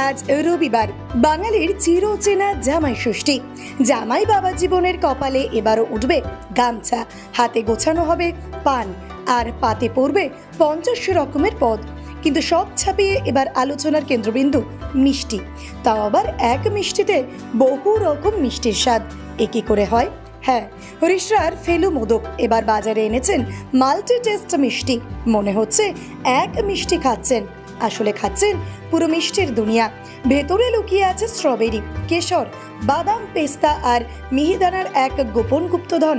আজ রবিবার, বাঙালির চিরচেনা জামাই ষষ্ঠী। জামাই বাবা জীবনের কপালে এবারও উঠবে গামছা, হাতে গোছানো হবে পান, আর পাতে পড়বে 50 রকমের পদ। কিন্তু সব ছাপিয়ে এবার আলোচনার কেন্দ্রবিন্দু মিষ্টি, তাও আবার এক মিষ্টিতে বহু রকম মিষ্টির স্বাদ। এ কি করে হয়? হ্যাঁ, হরিশরার ফেলু মোদক এবার বাজারে এনেছেন মাল্টি টেস্ট মিষ্টি। মনে হচ্ছে এক মিষ্টি খাচ্ছেন, আসলে খাচ্ছেন পুরো মিষ্টির দুনিয়া। ভেতরে লুকিয়ে আছে স্ট্রবেরি, কেশর, বাদাম, পেস্তা আর মিহিদানার এক গোপন গুপ্তধন।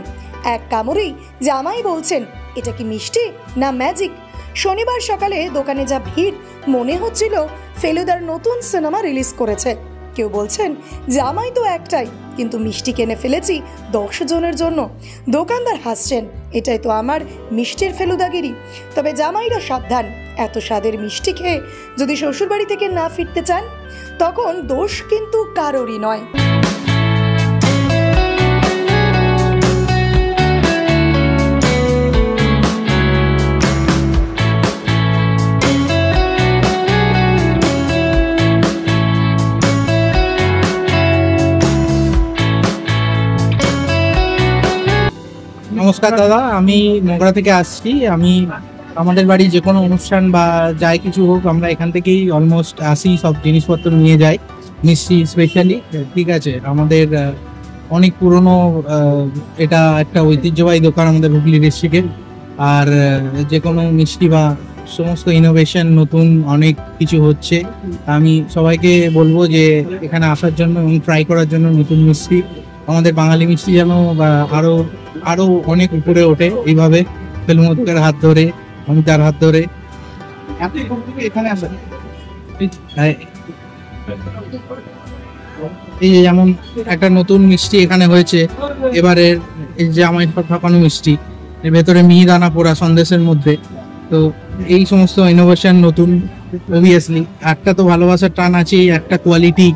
এক কামড়েই জামাই বলছেন, এটা কি মিষ্টি না ম্যাজিক? শনিবার সকালে দোকানে যা ভিড়, মনে হচ্ছিল ফেলুদার নতুন সিনেমা রিলিজ করেছে। কেউ বলছেন, জামাই তো একটাই, কিন্তু মিষ্টি কিনে ফেলেছি 10 জনের জন্য। দোকানদার হাসছেন, এটাই তো আমার মিষ্টির ফেলুদাগিরি। তবে জামাইরা সাবধান, এত স্বাদের মিষ্টি খেয়ে যদি শ্বশুরবাড়ি থেকে না ফিরতে চান, তখন দোষ কিন্তু কারোরই নয়। নমস্কার দাদা, আমি মোগরা থেকে আসছি। আমি আমাদের বাড়ি যে কোনো অনুষ্ঠান বা যাই কিছু হোক, আমরা এখান থেকেই অলমোস্ট আসি, সব জিনিসপত্র নিয়ে যাই, মিষ্টি স্পেশালি। ঠিক আছে, আমাদের অনেক পুরনো, এটা একটা ঐতিহ্যবাহী দোকান আমাদের হুগলি ডিস্ট্রিক্টের। আর যে কোনো মিষ্টি বা সমস্ত ইনোভেশন নতুন অনেক কিছু হচ্ছে। আমি সবাইকে বলবো যে এখানে আসার জন্য এবং ট্রাই করার জন্য নতুন মিষ্টি। আমাদের বাঙালি মিষ্টি যেন আরো অনেক উপরে ওঠে, এইভাবে ফেলু মোদকের হাত ধরে, অমিতার হাত ধরে এখানে আসে। এই যেমন একটা নতুন মিষ্টি এখানে হয়েছে এবারের, এই যে আমার ফাঁকানো মিষ্টি, এর ভেতরে মিহিদানা পোড়া সন্দেশের মধ্যে। তো এই সমস্ত ইনোভেশন নতুন, অবভিয়াসলি একটা তো ভালোবাসার টান আছেই, একটা কোয়ালিটি,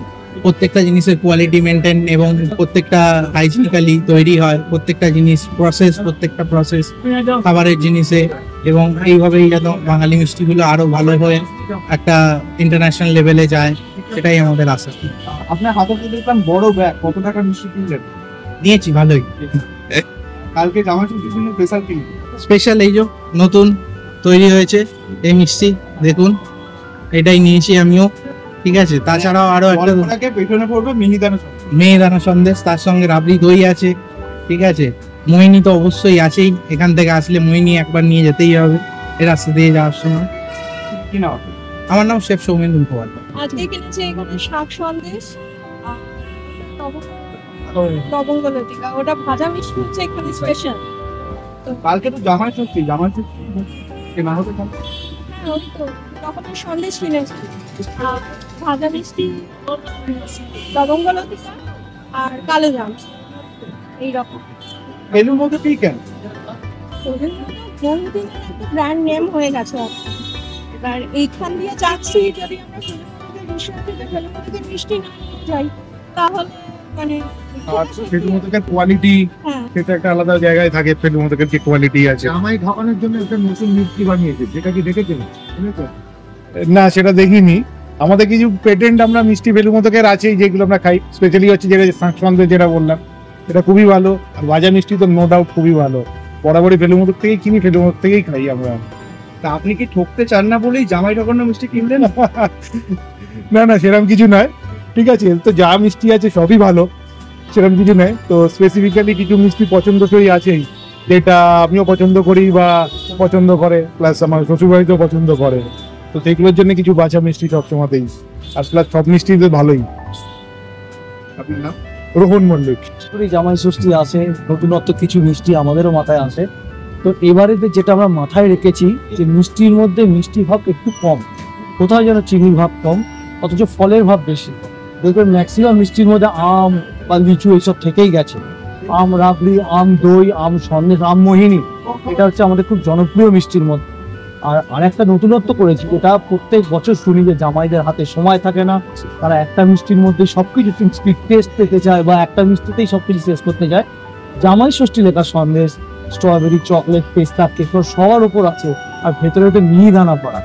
প্রত্যেকটা জিনিসের কোয়ালিটি মেনটেন এবং প্রত্যেকটা হাইজিনিক্যালি তৈরি হয়, প্রত্যেকটা জিনিস প্রত্যেকটা প্রসেস খাবারের জিনিসে। এবং এইভাবেই যেন বাঙালি মিষ্টিগুলো আরো ভালো হয়ে একটা ইন্টারন্যাশনাল লেভেলে যায়, সেটাই আমাদের আশা। আপনার হাতে দেখলাম বড় ব্যাগ, কত টাকার মিষ্টি কিনলেন? নিয়েছি ভালোই। কালকে জামাই ষষ্ঠীর জন্য স্পেশাল কিনলেন? স্পেশাল এই যে নতুন তৈরি হয়েছে এই মিষ্টি, দেখুন এটাই নিয়েছি আমিও। ঠিক আছে, তাছাড়াও আরো একটা পেছনে পড়বে মিহিদানা সন্দেশ, তার সঙ্গে রাবড়ি দই আছে। ঠিক আছে, মোহিনী তো অবশ্যই আছেই, এখান থেকে আসলে মোহিনী একবার নিয়ে যেতেই হবে এই রাস্তা দিয়ে যাওয়ার সময়। কি নাম? আমার নাম শেফ সৌমেন মুখোপাধ্যায়। আজকে কিনেছি এখানে শাক সন্দেশ, লবঙ্গ লতিকা, ওটা ভাজা মিষ্টি হচ্ছে এখানে স্পেশাল। কালকে তো জামাই ষষ্ঠী কেনা হবে কেন? ওই তো তখন সন্দেশ কিনেছি, ভাজা মিষ্টি, লবঙ্গ লতিকা আর কালো জাম, এইরকম। ফেলু মোদক কেন? ব্র্যান্ড নেম হয়ে গেছে। এবার এইখান দিয়ে যাচ্ছি, যদি আমরা ফেলু মোদকের মিষ্টি না যাই, তাহলে মানে ফেলু মোদকের কোয়ালিটি সেটা একটা আলাদা জায়গায় থাকে। ফেলু মোদকের যে কোয়ালিটি আছে, জামাই ঢাকানোর জন্য একটা নতুন মিষ্টি বানিয়েছে, যেটা কি দেখেছেন? না, সেটা দেখিনি। আমাদের কিছু পেটেন্ট আমরা মিষ্টি ফেলু মোদকের আছেই, যেগুলো আমরা খাই। স্পেশালি হচ্ছে যেটা সন্দেশ, যেটা বললাম, এটা খুবই ভালো। আর ভাজা মিষ্টি তো নো ডাউট খুবই ভালো। বরাবরই ফেলু মোদক থেকেই কিনি, ফেলু মোদক থেকেই খাই আমরা। তা আপনি কি ঠকতে চান না বলেই জামাই ঢাকানোর মিষ্টি কিনলেন? না না, সেরকম কিছু নয়। ঠিক আছে, তো যা মিষ্টি আছে সবই ভালো, সেরকম কিছু নয়। তো স্পেসিফিক্যালি কিছু মিষ্টি পছন্দসই আছেই, যেটা আমিও পছন্দ করি বা পছন্দ করে, প্লাস আমার শ্বশুরবাড়িতেও পছন্দ করে। তো সেগুলোর জন্য কিছু বাছা মিষ্টি সবসময়তেই, আর প্লাস সব মিষ্টি তো ভালোই। আপনার নাম? রোহন মল্লিক। জামাই ষষ্ঠী আসে, নতুনত্ব কিছু মিষ্টি আমাদেরও মাথায় আসে। তো এবারে যেটা আমরা মাথায় রেখেছি, যে মিষ্টির মধ্যে মিষ্টি ভাব একটু কম, কোথাও যেন চিনির ভাব কম, অথচ ফলের ভাব বেশি। দেখবেন ম্যাক্সিমাম মিষ্টির মধ্যে আম বা লিচু এইসব থেকেই গেছে। আম রাবড়ি, আম দই, আম সন্দেশ, আম মোহিনী, এটা হচ্ছে আমাদের খুব জনপ্রিয় মিষ্টির মধ্যে। আর একটা নতুনত্ব করেছি, যেটা প্রত্যেক বছর শুনি যে জামাইদের হাতে সময় থাকে না, তারা একটা মিষ্টির মধ্যে সবকিছু টেস্ট পেতে চায় বা একটা মিষ্টিতেই সবকিছু শেষ করতে চায়। জামাই ষষ্ঠী লেখা সন্দেশ, স্ট্রবেরি, চকলেট, পেস্তা, কেশর সবার উপর আছে, আর ভেতরে মিহিদানা পড়া,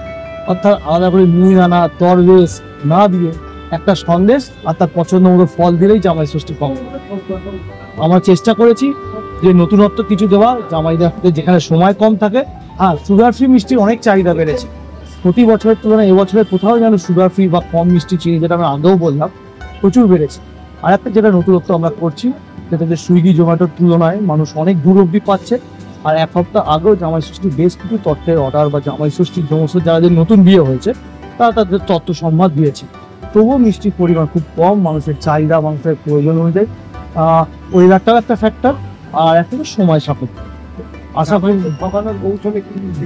অর্থাৎ আলাদা করে মিহিদানা দরবেশ না দিয়ে একটা সন্দেশ আর তার পছন্দ মতো ফল দিলেই জামাই ষষ্ঠী কম। আমরা চেষ্টা করেছি যে নতুনত্ব কিছু দেওয়া জামাইদের হাতে, যেখানে সময় কম থাকে। আর সুগার ফ্রি মিষ্টির অনেক চাহিদা বেড়েছে প্রতি বছরের তুলনায়। এবছরে কোথাও যেন সুগার ফ্রি বা কম মিষ্টি চিনি, যেটা আমি আগেও বললাম, প্রচুর বেড়েছে। আর একটা যেটা নতুনত্ব আমরা করছি, যেটাতে সুইগি জোম্যাটোর তুলনায় মানুষ অনেক দূর অব্দি পাচ্ছে। আর এক সপ্তাহ আগেও জামাই ষষ্ঠীর বেশ কিছু তত্ত্বের অর্ডার বা জামাই ষষ্ঠীর সমস্ত যাদের নতুন বিয়ে হয়েছে তারা তাদের তত্ত্ব সম্বাদ দিয়েছে। তবুও মিষ্টির পরিমাণ খুব কম, মানুষের চাহিদা, মানুষের প্রয়োজন অনুযায়ী। ওয়েদারটাও একটা ফ্যাক্টর, আর একটা সময় সাপেক্ষ। আশা করি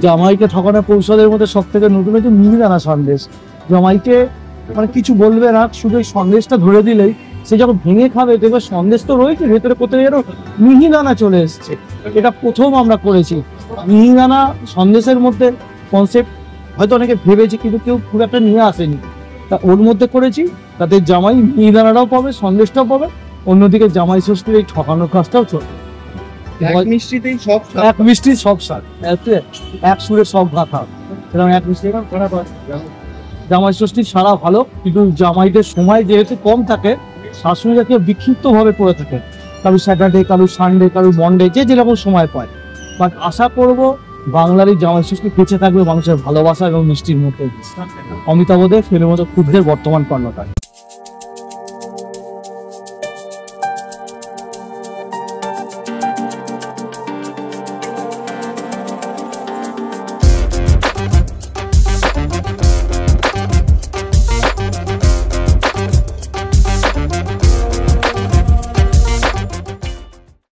জামাইকে ঠকানোর কৌশলের মধ্যে সব থেকে নতুন হচ্ছে মিহিদানা সন্দেশ। জামাইকে মানে কিছু বলবে না, শুধু এই সন্দেশটা ধরে দিলেই সে যখন ভেঙে খাবে দেখবে সন্দেশ তো রয়েছে, ভেতরে কোথায় যেন মিহিদানা চলে এসছে। এটা প্রথম আমরা করেছি। মিহিদানা সন্দেশের মধ্যে কনসেপ্ট হয়তো অনেকে ভেবেছি, কিন্তু কেউ খুব একটা নিয়ে আসেনি। তা ওর মধ্যে করেছি, তাতে জামাই মিহিদানাটাও পাবে, সন্দেশটাও পাবে, অন্যদিকে জামাই ষষ্ঠীর এই ঠকানোর কাজটাও চলবে। এক মিষ্টিতেই সব এক মিষ্টি সব স্বাদ, এক সুরে সব গাথা। সেরকম এক মিষ্টি জামাই ষষ্ঠীর সারা ভালো, কিন্তু জামাইদের সময় যেহেতু কম থাকে, শাশুড়িরাকে বিক্ষিপ্ত ভাবে করে থাকে। কারো স্যাটারডে, কারো সানডে, কারো মন্ডে, যে যেরকম সময় পায়। বাট আশা করব বাংলার এই জামাই ষষ্ঠী বেঁচে থাকবে মানুষের ভালোবাসা এবং মিষ্টির মধ্যে। অমিতাভ দে ফিল্মের মতো ক্ষুদ্রের বর্তমান কর্ণধার।